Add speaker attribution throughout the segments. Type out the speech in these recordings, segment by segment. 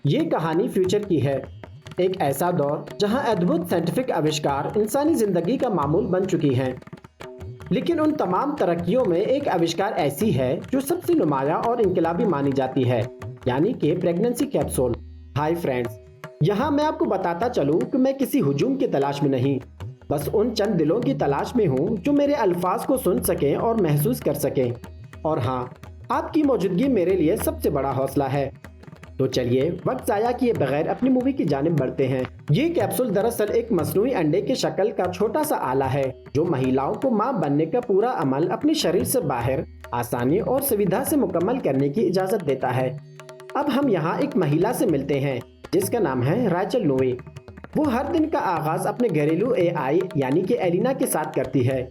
Speaker 1: یہ کہانی فیوچر کی ہے، ایک ایسا دور جہاں ادبھت سائنٹیفک آوشکار انسانی زندگی کا معمول بن چکی ہیں، لیکن ان تمام ترقیوں میں ایک آوشکار ایسی ہے جو سب سے نمایاں اور انقلابی مانی جاتی ہے، یعنی کہ پریگننسی کیپسول۔ ہائی فرینڈز، یہاں میں آپ کو بتاتا چلوں کہ میں کسی ہجوم کی تلاش میں نہیں، بس ان چند دلوں کی تلاش میں ہوں جو میرے الفاظ کو سن سکیں اور محسوس کر سکیں، اور ہاں، آپ کی موجودگی میرے لیے سب سے بڑا حوصلہ ہے۔ تو چلیے وقت ضائع کیے بغیر اپنی مووی کی جانب بڑھتے ہیں۔ یہ کیپسول دراصل ایک مصنوعی انڈے کی شکل کا چھوٹا سا آلہ ہے جو مہیلاؤں کو ماں بننے کا پورا عمل اپنے شریر سے باہر آسانی اور سویدھا سے مکمل کرنے کی اجازت دیتا ہے۔ اب ہم یہاں ایک مہیلا سے ملتے ہیں جس کا نام ہے ریچل نوے۔ وہ ہر دن کا آغاز اپنے گھریلو اے آئی یعنی کہ ایلینا کے ساتھ کرتی ہے،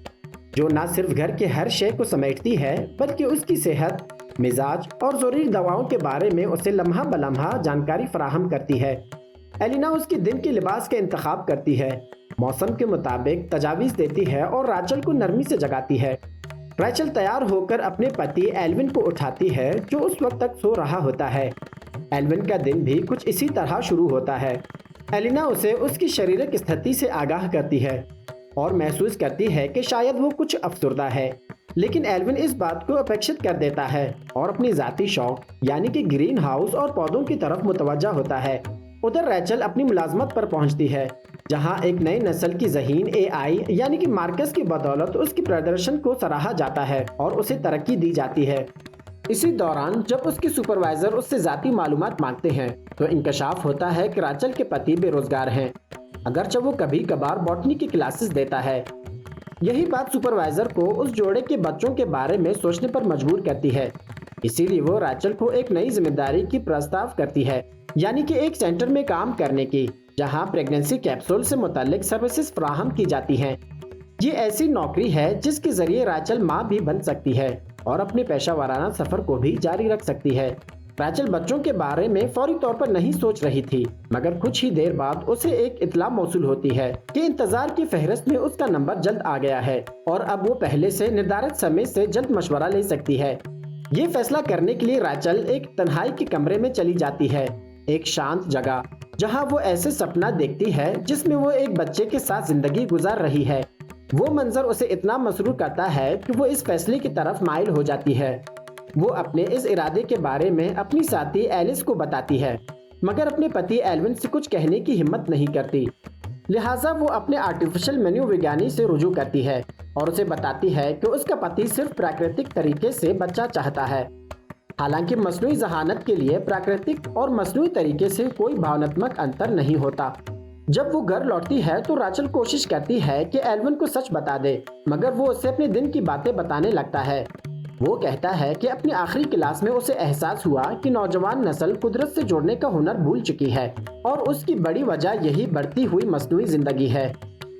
Speaker 1: جو نہ صرف گھر کے ہر شے کو سمیٹتی ہے بلکہ اس کی صحت، مزاج اور ضروری دواؤں کے بارے میں اسے لمحہ بلمحہ جانکاری فراہم کرتی ہے۔ ایلینا اس کے دن کے لباس کا انتخاب کرتی ہے، موسم کے مطابق تجاویز دیتی ہے اور ریچل کو نرمی سے جگاتی ہے۔ ریچل تیار ہو کر اپنے پتی ایلون کو اٹھاتی ہے جو اس وقت تک سو رہا ہوتا ہے۔ ایلون کا دن بھی کچھ اسی طرح شروع ہوتا ہے۔ ایلینا اسے اس کی شریرک استھتی سے آگاہ کرتی ہے اور محسوس کرتی ہے کہ شاید وہ کچھ افسردہ ہے، لیکن ایلون اس بات کو اپیکشت کر دیتا ہے اور اپنی ذاتی شوق یعنی کہ گرین ہاؤس اور پودوں کی طرف متوجہ ہوتا ہے۔ ادھر ریچل اپنی ملازمت پر پہنچتی ہے جہاں ایک نئی نسل کی ذہین اے آئی یعنی کہ مارکس کی بدولت اس کی پردرشن کو سراہا جاتا ہے اور اسے ترقی دی جاتی ہے۔ اسی دوران جب اس کی سپروائزر اس سے ذاتی معلومات مانگتے ہیں تو انکشاف ہوتا ہے کہ ریچل کے پتی بے روزگار ہیں، اگرچہ وہ کبھی کبھار باٹنی کی کلاسز دیتا ہے۔ یہی بات سپروائزر کو اس جوڑے کے بچوں کے بارے میں سوچنے پر مجبور کرتی ہے، اسی لیے وہ ریچل کو ایک نئی ذمہ داری کی پرستاو کرتی ہے، یعنی کہ ایک سینٹر میں کام کرنے کی جہاں پریگننسی کیپسول سے متعلق سروسز فراہم کی جاتی ہیں۔ یہ ایسی نوکری ہے جس کے ذریعے ریچل ماں بھی بن سکتی ہے اور اپنے پیشہ ورانہ سفر کو بھی جاری رکھ سکتی ہے۔ ریچل بچوں کے بارے میں فوری طور پر نہیں سوچ رہی تھی، مگر کچھ ہی دیر بعد اسے ایک اطلاع موصول ہوتی ہے کہ انتظار کی فہرست میں اس کا نمبر جلد آ گیا ہے اور اب وہ پہلے سے نردھارت سمے سے جلد مشورہ لے سکتی ہے۔ یہ فیصلہ کرنے کے لیے ریچل ایک تنہائی کے کمرے میں چلی جاتی ہے، ایک شانت جگہ جہاں وہ ایسے سپنا دیکھتی ہے جس میں وہ ایک بچے کے ساتھ زندگی گزار رہی ہے۔ وہ منظر اسے اتنا مسرور کرتا ہے کہ وہ اس فیصلے کی طرف مائل ہو جاتی ہے۔ وہ اپنے اس ارادے کے بارے میں اپنی ساتھی ایلس کو بتاتی ہے، مگر اپنے پتی ایلون سے کچھ کہنے کی ہمت نہیں کرتی، لہٰذا وہ اپنے آرٹیفیشل منو وگیانی سے رجوع کرتی ہے اور اسے بتاتی ہے کہ اس کا پتی صرف پراکرتک طریقے سے بچہ چاہتا ہے۔ حالانکہ مصنوعی ذہانت کے لیے پراکرتک اور مصنوعی طریقے سے کوئی بھاوناتمک انتر نہیں ہوتا۔ جب وہ گھر لوٹتی ہے تو ریچل کوشش کرتی ہے کہ ایلون کو سچ بتا دے، مگر وہ اسے اپنے دن کی باتیں بتانے لگتا ہے۔ وہ کہتا ہے کہ اپنی آخری کلاس میں اسے احساس ہوا کہ نوجوان نسل قدرت سے جوڑنے کا ہنر بھول چکی ہے اور اس کی بڑی وجہ یہی بڑھتی ہوئی مصنوعی زندگی ہے۔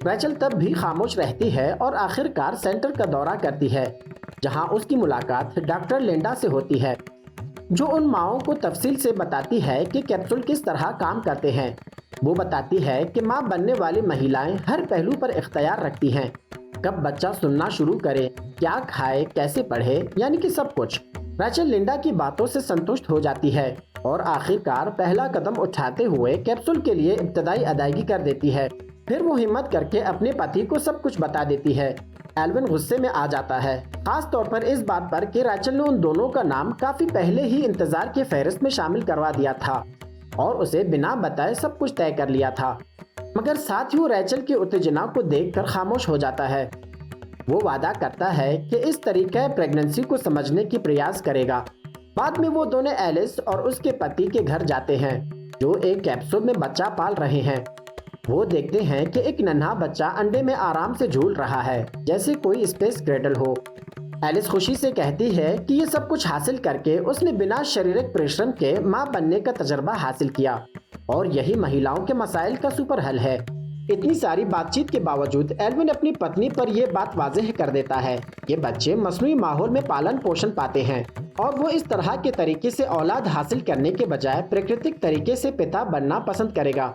Speaker 1: ریچل تب بھی خاموش رہتی ہے اور آخر کار سینٹر کا دورہ کرتی ہے جہاں اس کی ملاقات ڈاکٹر لینڈا سے ہوتی ہے، جو ان ماؤں کو تفصیل سے بتاتی ہے کہ کیپسول کس طرح کام کرتے ہیں۔ وہ بتاتی ہے کہ ماں بننے والی مہیلائیں ہر پہلو پر اختیار رکھتی ہیں، کب بچہ سننا شروع کرے، کیا کھائے، کیسے پڑھے، یعنی کہ سب کچھ۔ ریچل لینڈا کی باتوں سے سنتشٹ ہو جاتی ہے اور آخر کار پہلا قدم اٹھاتے ہوئے کیپسول کے لیے ابتدائی ادائیگی کر دیتی ہے۔ پھر وہ ہمت کر کے اپنے پتی کو سب کچھ بتا دیتی ہے۔ ایلون غصے میں آ جاتا ہے، خاص طور پر اس بات پر کہ ریچل نے ان دونوں کا نام کافی پہلے ہی انتظار کی فہرست میں شامل کروا دیا تھا اور اسے بنا بتائے سب کچھ طے کر لیا تھا، مگر ساتھ ہی وہ ریچل کی اتجنا کو دیکھ کر خاموش ہو جاتا ہے۔ وہ وعدہ کرتا ہے کہ اس طریقہ پریگننسی کو سمجھنے کی پریاس کرے گا۔ بعد میں وہ دونوں ایلس اور اس کے پتی کے گھر جاتے ہیں جو ایک کیپسول میں بچہ پال رہے ہیں۔ وہ دیکھتے ہیں کہ ایک ننھا بچہ انڈے میں آرام سے جھول رہا ہے جیسے کوئی اسپیس کریڈل ہو۔ ایلس خوشی سے کہتی ہے کہ یہ سب کچھ حاصل کر کے اس نے بنا شریرک پریشرم کے ماں بننے کا تجربہ حاصل کیا اور یہی مہیلاؤں کے مسائل کا سپر حل ہے۔ اتنی ساری بات چیت کے باوجود ایلون اپنی پتنی پر یہ بات واضح کر دیتا ہے کہ بچے مصنوعی ماحول میں پالن پوشن پاتے ہیں اور وہ اس طرح کے طریقے سے اولاد حاصل کرنے کے بجائے پراکرتک طریقے سے پتا بننا پسند کرے گا۔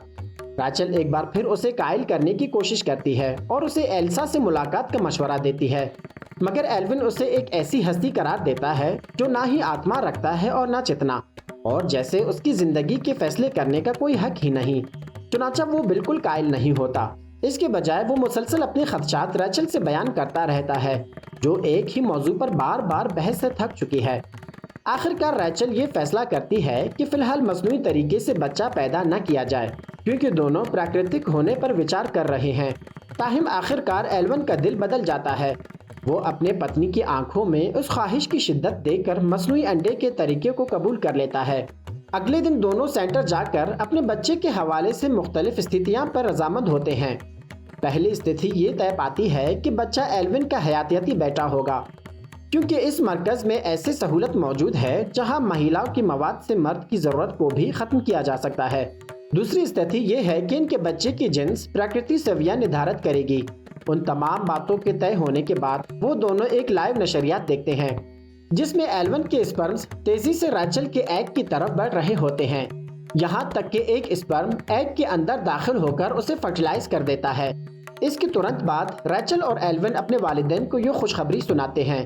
Speaker 1: ریچل ایک بار پھر اسے قائل کرنے کی کوشش کرتی ہے اور اسے ایلسا سے ملاقات کا مشورہ دیتی ہے، مگر ایلون اسے ایک ایسی ہستی قرار دیتا ہے جو نہ ہی آتما رکھتا ہے اور نہ چتنا۔ اور جیسے اس کی زندگی کے فیصلے کرنے کا کوئی حق ہی نہیں۔ چنانچہ وہ بالکل قائل نہیں ہوتا، اس کے بجائے وہ مسلسل اپنے خدشات ریچل سے بیان کرتا رہتا ہے، جو ایک ہی موضوع پر بار بار بحث سے تھک چکی ہے۔ آخر کار ریچل یہ فیصلہ کرتی ہے کہ فی الحال مصنوعی طریقے سے بچہ پیدا نہ کیا جائے، کیونکہ دونوں پراکرتک ہونے پر وچار کر رہے ہیں۔ تاہم آخر کار ایلون کا دل بدل جاتا ہے۔ وہ اپنے پتنی کی آنکھوں میں اس خواہش کی شدت دیکھ کر مصنوعی انڈے کے طریقے کو قبول کر لیتا ہے۔ اگلے دن دونوں سینٹر جا کر اپنے بچے کے حوالے سے مختلف استھتیاں پر رضامند ہوتے ہیں۔ پہلی استھتی یہ طے پاتی ہے کہ بچہ ایلون کا حیاتیاتی بیٹا ہوگا، کیونکہ اس مرکز میں ایسی سہولت موجود ہے جہاں مہیلاؤں کی مواد سے مرد کی ضرورت کو بھی ختم کیا جا سکتا ہے۔ دوسری استھتی یہ ہے کہ ان کے بچے کی جنس پراکرتی سویہ نردھارت کرے گی۔ ان تمام باتوں کے طے ہونے کے بعد وہ دونوں ایک لائیو نشریات دیکھتے ہیں، جس میں ایلون کے اسپرمز تیزی سے ریچل کے ایگ کی طرف بڑھ رہے ہوتے ہیں، یہاں تک کہ ایک اسپرم ایگ کے اندر داخل ہو کر اسے فرٹیلائز کر دیتا ہے۔ اس کے ترنت بعد ریچل اور ایلون اپنے والدین کو یہ خوشخبری سناتے ہیں،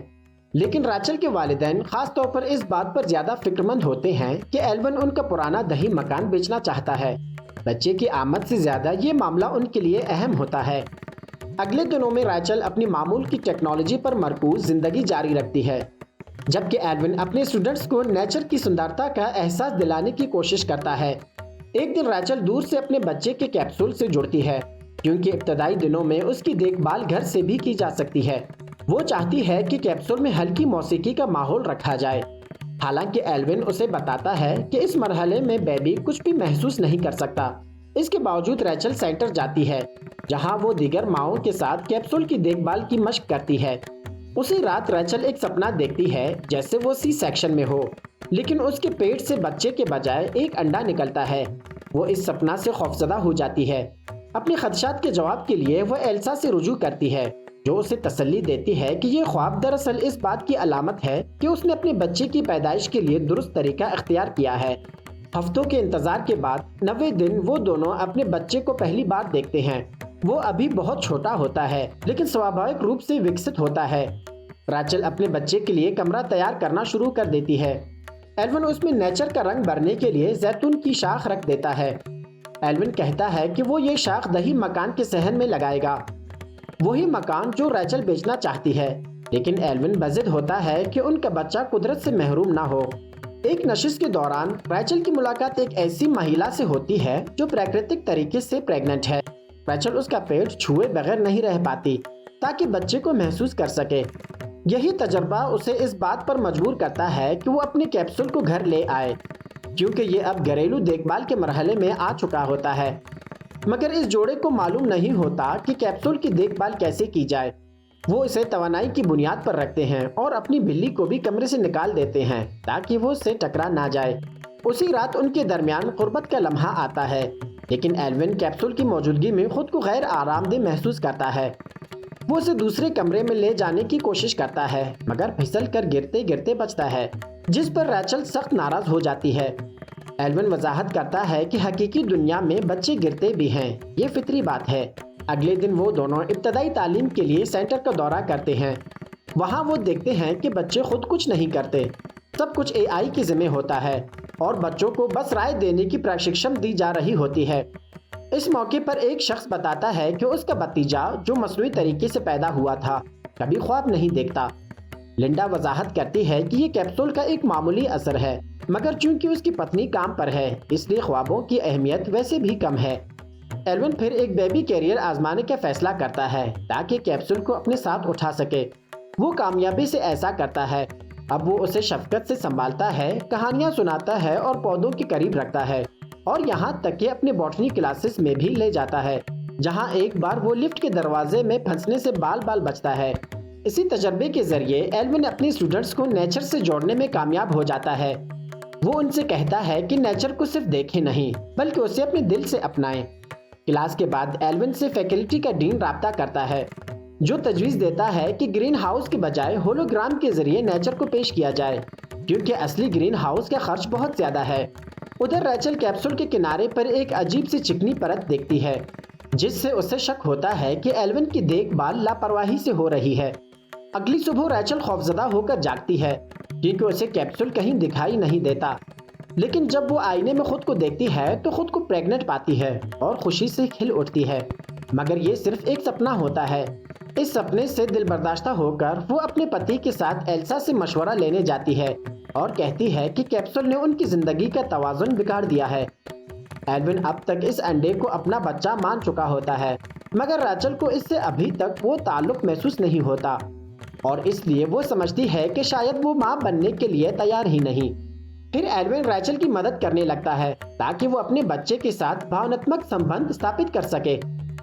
Speaker 1: لیکن ریچل کے والدین خاص طور پر اس بات پر زیادہ فکر مند ہوتے ہیں کہ ایلون ان کا پرانا دہی مکان بیچنا چاہتا ہے۔ بچے کی آمد سے زیادہ یہ معاملہ ان کے لیے اہم ہوتا ہے۔ اگلے دنوں میں ریچل اپنی معمول کی ٹیکنالوجی پر مرکوز زندگی جاری رکھتی ہے، جبکہ ایلون اپنے اسٹوڈنٹس کو نیچر کی سندرتا کا احساس دلانے کی کوشش کرتا ہے۔ ایک دن ریچل دور سے اپنے بچے کے کیپسول سے جڑتی ہے، کیونکہ ابتدائی دنوں میں اس کی دیکھ بھال گھر سے بھی کی جا سکتی ہے۔ وہ چاہتی ہے کہ کیپسول میں ہلکی موسیقی کا ماحول رکھا جائے، حالانکہ ایلون اسے بتاتا ہے کہ اس مرحلے میں بیبی کچھ بھی محسوس نہیں کر سکتا۔ اس کے باوجود ریچل سینٹر جاتی ہے، جہاں وہ دیگر ماؤں کے ساتھ کیپسول کی دیکھ بھال کی مشق کرتی ہے۔ اسی رات ریچل ایک سپنا دیکھتی ہے جیسے وہ سی سیکشن میں ہو، لیکن اس کے پیٹ سے بچے کے بجائے ایک انڈا نکلتا ہے۔ وہ اس سپنا سے خوفزدہ ہو جاتی ہے۔ اپنے خدشات کے جواب کے لیے وہ ایلسا سے رجوع کرتی ہے، جو اسے تسلی دیتی ہے کہ یہ خواب دراصل اس بات کی علامت ہے کہ اس نے اپنے بچے کی پیدائش کے لیے درست طریقہ اختیار کیا ہے۔ ہفتوں کے انتظار کے بعد 90 دن وہ دونوں اپنے بچے کو پہلی بار دیکھتے ہیں۔ وہ ابھی بہت چھوٹا ہوتا ہے، لیکن سوابھاوک روپ سے وکست ہوتا ہے۔ ریچل اپنے بچے کے لیے کمرہ تیار کرنا شروع کر دیتی ہے۔ ایلون اس میں نیچر کا رنگ بھرنے کے لیے زیتون کی شاخ رکھ دیتا ہے۔ ایلون کہتا ہے کہ وہ یہ شاخ دہی مکان کے صحن میں لگائے گا، وہی مکان جو ریچل بیچنا چاہتی ہے، لیکن ایلون بضد ہوتا ہے کہ ان کا بچہ قدرت سے محروم نہ ہو۔ ایک نشست کے دوران ریچل کی ملاقات ایک ایسی مہیلا سے ہوتی ہے جو پراکرتک طریقے سے پریگننٹ ہے۔ ریچل اس کا پیٹ چھوئے بغیر نہیں رہ پاتی تاکہ بچے کو محسوس کر سکے۔ یہی تجربہ اسے اس بات پر مجبور کرتا ہے کہ وہ اپنے کیپسول کو گھر لے آئے، کیونکہ یہ اب گھریلو دیکھ بھال کے مرحلے میں آ چکا ہوتا ہے۔ مگر اس جوڑے کو معلوم نہیں ہوتا کہ کیپسول کی دیکھ بھال کیسے کی جائے۔ وہ اسے توانائی کی بنیاد پر رکھتے ہیں اور اپنی بلی کو بھی کمرے سے نکال دیتے ہیں تاکہ وہ اس سے ٹکرا نہ جائے۔ اسی رات ان کے درمیان قربت کا لمحہ آتا ہے، لیکن ایلون کیپسول کی موجودگی میں خود کو غیر آرام دہ محسوس کرتا ہے۔ وہ اسے دوسرے کمرے میں لے جانے کی کوشش کرتا ہے، مگر پھسل کر گرتے گرتے بچتا ہے، جس پر ریچل سخت ناراض ہو جاتی ہے۔ ایلون وضاحت کرتا ہے کہ حقیقی دنیا میں بچے گرتے بھی ہیں، یہ فطری بات ہے۔ اگلے دن وہ دونوں ابتدائی تعلیم کے لیے سینٹر کا دورہ کرتے ہیں۔ وہاں وہ دیکھتے ہیں کہ بچے خود کچھ نہیں کرتے، سب کچھ اے آئی کے ذمہ ہوتا ہے اور بچوں کو بس رائے دینے کی پرشکشن دی جا رہی ہوتی ہے۔ اس موقع پر ایک شخص بتاتا ہے کہ اس کا بھتیجا جو مصنوعی طریقے سے پیدا ہوا تھا کبھی خواب نہیں دیکھتا۔ لنڈا وضاحت کرتی ہے کہ یہ کیپسول کا ایک معمولی اثر ہے، مگر چونکہ اس کی پتنی کام پر ہے اس لیے خوابوں کی اہمیت ویسے بھی کم ہے۔ ایلون پھر ایک بیبی کیریئر آزمانے کا فیصلہ کرتا ہے تاکہ کیپسول کو اپنے ساتھ اٹھا سکے۔ وہ کامیابی سے ایسا کرتا ہے۔ اب وہ اسے شفقت سے سنبھالتا ہے، کہانیاں سناتا ہے اور پودوں کے قریب رکھتا ہے، اور یہاں تک کہ اپنے باٹنی کلاسز میں بھی لے جاتا ہے، جہاں ایک بار وہ لفٹ کے دروازے میں پھنسنے سے بال بال بچتا ہے۔ اسی تجربے کے ذریعے ایلون اپنے اسٹوڈنٹس کو نیچر سے جوڑنے میں کامیاب ہو جاتا ہے۔ وہ ان سے کہتا ہے کہ نیچر کو صرف دیکھیں نہیں بلکہ اسے اپنے دل سے اپنائیں۔ کلاس کے بعد ایلون سے فیکلٹی کا ڈین رابطہ کرتا ہے، جو تجویز دیتا ہے کہ گرین ہاؤس کے بجائے ہولوگرام کے ذریعے نیچر کو پیش کیا جائے، کیونکہ اصلی گرین ہاؤس کا خرچ بہت زیادہ ہے۔ ادھر ریچل کیپسول کے کنارے پر ایک عجیب سی چکنی پرت دیکھتی ہے، جس سے اسے شک ہوتا ہے کہ ایلون کی دیکھ بھال لاپرواہی سے ہو رہی ہے۔ اگلی صبح ریچل خوفزدہ ہو کر جاگتی ہے، کیونکہ اسے کیپسول کہیں دکھائی نہیں دیتا۔ لیکن جب وہ آئینے میں خود کو دیکھتی ہے تو خود کو پریگننٹ پاتی ہے اور خوشی سے کھل اٹھتی ہے، مگر یہ صرف ایک سپنا ہوتا ہے۔ اس سپنے سے دل برداشتہ ہو کر وہ اپنے پتی کے ساتھ ایلسا سے مشورہ لینے جاتی ہے اور کہتی ہے کہ کیپسول نے ان کی زندگی کا توازن بگاڑ دیا ہے۔ ایلوین اب تک اس انڈے کو اپنا بچہ مان چکا ہوتا ہے، مگر ریچل کو اس سے ابھی تک وہ تعلق محسوس نہیں ہوتا، اور اس لیے وہ سمجھتی ہے کہ شاید وہ ماں بننے کے لیے تیار ہی نہیں۔ پھر ایلوین ریچل کی مدد کرنے لگتا ہے تاکہ وہ اپنے بچے کے ساتھ بھاوناتمک سمبندھ ثابت کر سکے۔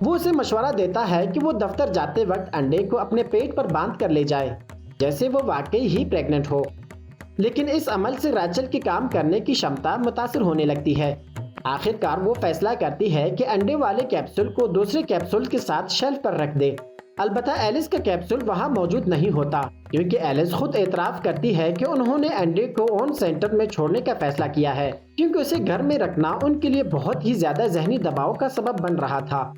Speaker 1: وہ اسے مشورہ دیتا ہے کہ وہ دفتر جاتے وقت انڈے کو اپنے پیٹ پر باندھ کر لے جائے، جیسے وہ واقعی ہی پریگننٹ ہو۔ لیکن اس عمل سے ریچل کی کام کرنے کی شمتا متاثر ہونے لگتی ہے۔ آخر کار وہ فیصلہ کرتی ہے کہ انڈے والے کیپسول کو دوسرے کیپسول کے ساتھ شیلف پر رکھ دے۔ البتہ ایلس کا کیپسول وہاں موجود نہیں ہوتا، کیونکہ ایلس خود اعتراف کرتی ہے کہ انہوں نے انڈے کو اون سینٹر میں چھوڑنے کا فیصلہ کیا ہے، کیونکہ اسے گھر میں رکھنا ان کے لیے بہت ہی زیادہ ذہنی دباؤ کا سبب بن رہا تھا۔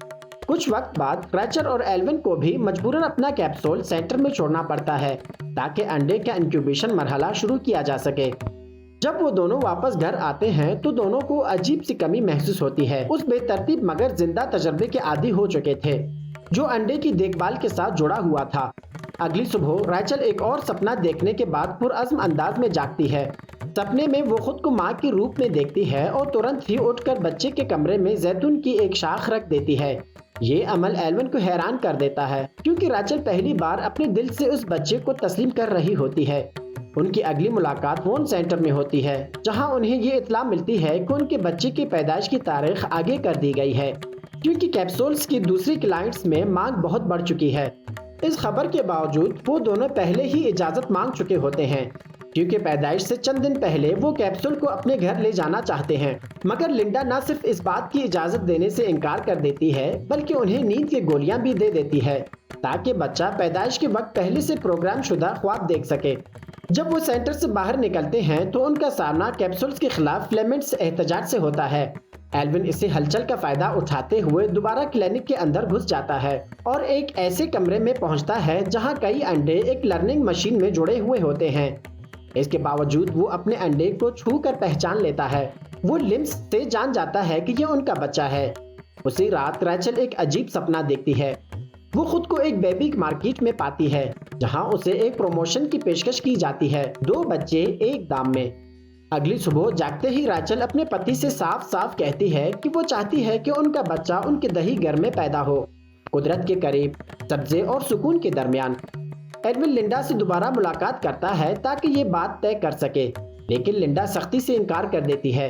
Speaker 1: کچھ وقت بعد ریچل اور ایلوین کو بھی مجبوراً اپنا کیپسول سینٹر میں چھوڑنا پڑتا ہے تاکہ انڈے کا انکیوبیشن مرحلہ شروع کیا جا سکے۔ جب وہ دونوں واپس گھر آتے ہیں تو دونوں کو عجیب سی کمی محسوس ہوتی ہے۔ اس بے ترتیب مگر زندہ تجربے کے عادی ہو چکے تھے جو انڈے کی دیکھ بھال کے ساتھ جڑا ہوا تھا۔ اگلی صبح ریچل ایک اور سپنا دیکھنے کے بعد پرعزم انداز میں جاگتی ہے۔ سپنے میں وہ خود کو ماں کے روپ میں دیکھتی ہے اور ترنت ہی اٹھ کر بچے کے کمرے میں زیتون کی ایک شاخ رکھ دیتی ہے۔ یہ عمل ایلوین کو حیران کر دیتا ہے، کیونکہ ریچل پہلی بار اپنے دل سے اس بچے کو تسلیم کر رہی ہوتی ہے۔ ان کی اگلی ملاقات وون سینٹر میں ہوتی ہے، جہاں انہیں یہ اطلاع ملتی ہے کہ ان کے بچے کی پیدائش کی تاریخ آگے کر دی گئی ہے، کیونکہ کیپسولز کی دوسری کلائنٹس میں مانگ بہت بڑھ چکی ہے۔ اس خبر کے باوجود وہ دونوں پہلے ہی اجازت مانگ چکے ہوتے ہیں، کیونکہ پیدائش سے چند دن پہلے وہ کیپسول کو اپنے گھر لے جانا چاہتے ہیں۔ مگر لنڈا نہ صرف اس بات کی اجازت دینے سے انکار کر دیتی ہے، بلکہ انہیں نیند کی گولیاں بھی دے دیتی ہے تاکہ بچہ پیدائش کے وقت پہلے سے پروگرام شدہ خواب دیکھ سکے۔ جب وہ سینٹر سے باہر نکلتے ہیں تو ان کا سامنا کیپسولز کے خلاف فلیمنٹس احتجاج سے ہوتا ہے۔ ایلوین اسے ہلچل کا فائدہ اٹھاتے ہوئے دوبارہ کلینک کے اندر گھس جاتا ہے اور ایک ایسے کمرے میں پہنچتا ہے جہاں کئی انڈے ایک لرننگ مشین میں جڑے ہوئے ہوتے ہیں۔ اس کے باوجود وہ اپنے انڈے کو چھو کر پہچان لیتا ہے۔ وہ لمس سے جان جاتا ہے کہ یہ ان کا بچہ ہے۔ اسی رات ریچل ایک عجیب سپنا دیکھتی ہے۔ وہ خود کو ایک بیبی مارکیٹ میں پاتی ہے جہاں اسے ایک پروموشن کی پیشکش کی جاتی ہے، 2 بچے ایک دام میں۔ اگلی صبح جاگتے ہی ریچل اپنے پتی سے صاف صاف کہتی ہے کہ وہ چاہتی ہے کہ ان کا بچہ ان کے دہی گھر میں پیدا ہو، قدرت کے قریب، سبزے اور سکون کے درمیان۔ ایلوین لنڈا سے دوبارہ ملاقات کرتا ہے تاکہ یہ بات طے کر سکے، لیکن لنڈا سختی سے انکار کر دیتی ہے۔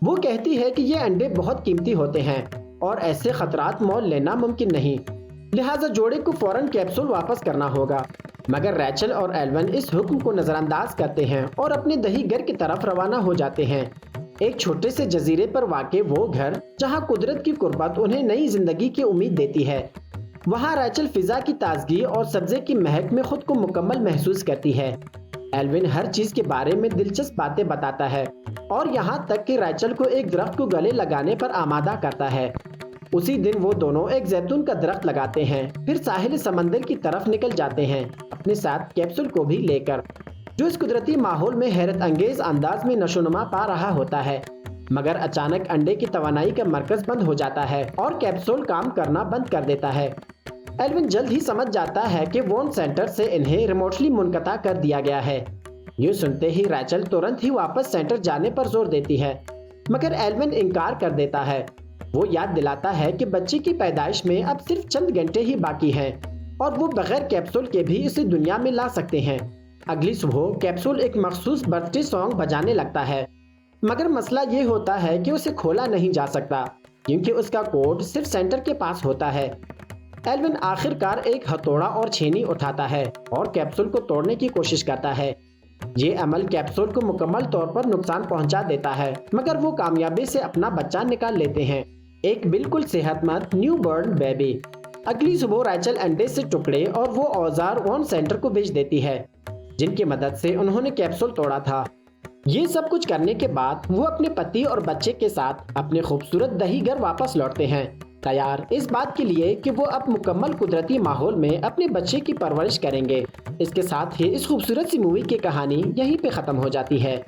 Speaker 1: وہ کہتی ہے کہ یہ انڈے بہت قیمتی ہوتے ہیں اور ایسے خطرات مول لینا ممکن نہیں، لہٰذا جوڑے کو فوراً کیپسول واپس کرنا ہوگا۔ مگر ریچل اور ایلوین اس حکم کو نظر انداز کرتے ہیں اور اپنے دہی گھر کی طرف روانہ ہو جاتے ہیں، ایک چھوٹے سے جزیرے پر واقع وہ گھر جہاں قدرت کی قربت انہیں نئی زندگی کی امید دیتی ہے۔ وہاں ریچل فضا کی تازگی اور سبزے کی مہک میں خود کو مکمل محسوس کرتی ہے۔ ایلوین ہر چیز کے بارے میں دلچسپ باتیں بتاتا ہے اور یہاں تک کہ ریچل کو ایک درخت کو گلے لگانے پر آمادہ کرتا ہے۔ اسی دن وہ دونوں ایک زیتون کا درخت لگاتے ہیں، پھر ساحل سمندر کی طرف نکل جاتے ہیں، اپنے ساتھ کیپسول کو بھی لے کر، جو اس قدرتی ماحول میں حیرت انگیز انداز میں نشوونما پا رہا ہوتا ہے۔ مگر اچانک انڈے کی توانائی کا مرکز بند ہو جاتا ہے اور کیپسول کام کرنا بند کر دیتا ہے۔ ایلوین جلد ہی سمجھ جاتا ہے کہ وون سینٹر سے انہیں ریموٹلی منقطع کر دیا گیا ہے۔ یہ سنتے ہی ریچل ترنت ہی واپس سینٹر جانے پر زور دیتی ہے، مگر ایلوین انکار کر دیتا ہے۔ وہ یاد دلاتا ہے کہ بچے کی پیدائش میں اب صرف چند گھنٹے ہی باقی ہیں اور وہ بغیر کیپسول کے بھی اسے دنیا میں لا سکتے ہیں۔ اگلی صبح کیپسول ایک مخصوص برتھ ڈے سانگ بجانے لگتا ہے، مگر مسئلہ یہ ہوتا ہے کہ اسے کھولا نہیں جا سکتا کیونکہ اس کا کوڈ صرف سینٹر کے پاس ہوتا ہے۔ ایلوین آخر کار ایک ہتھوڑا اور چھینی اٹھاتا ہے اور کیپسول کو توڑنے کی کوشش کرتا ہے۔ یہ عمل کیپسول کو مکمل طور پر نقصان پہنچا دیتا ہے، مگر وہ کامیابی سے اپنا بچہ نکال لیتے ہیں، ایک بالکل صحت مند نیو برن بیبی۔ اگلی صبح ریچل انڈے سے ٹکڑے اور وہ اوزار وون سینٹر کو بھیج دیتی ہے جن کی مدد سے انہوں نے کیپسول توڑا تھا۔ یہ سب کچھ کرنے کے بعد وہ اپنے پتی اور بچے کے ساتھ اپنے خوبصورت دہی گھر واپس لوٹتے ہیں، تیار اس بات کے لیے کہ وہ اب مکمل قدرتی ماحول میں اپنے بچے کی پرورش کریں گے۔ اس کے ساتھ ہی اس خوبصورت سی مووی کی کہانی یہیں پہ ختم ہو جاتی ہے۔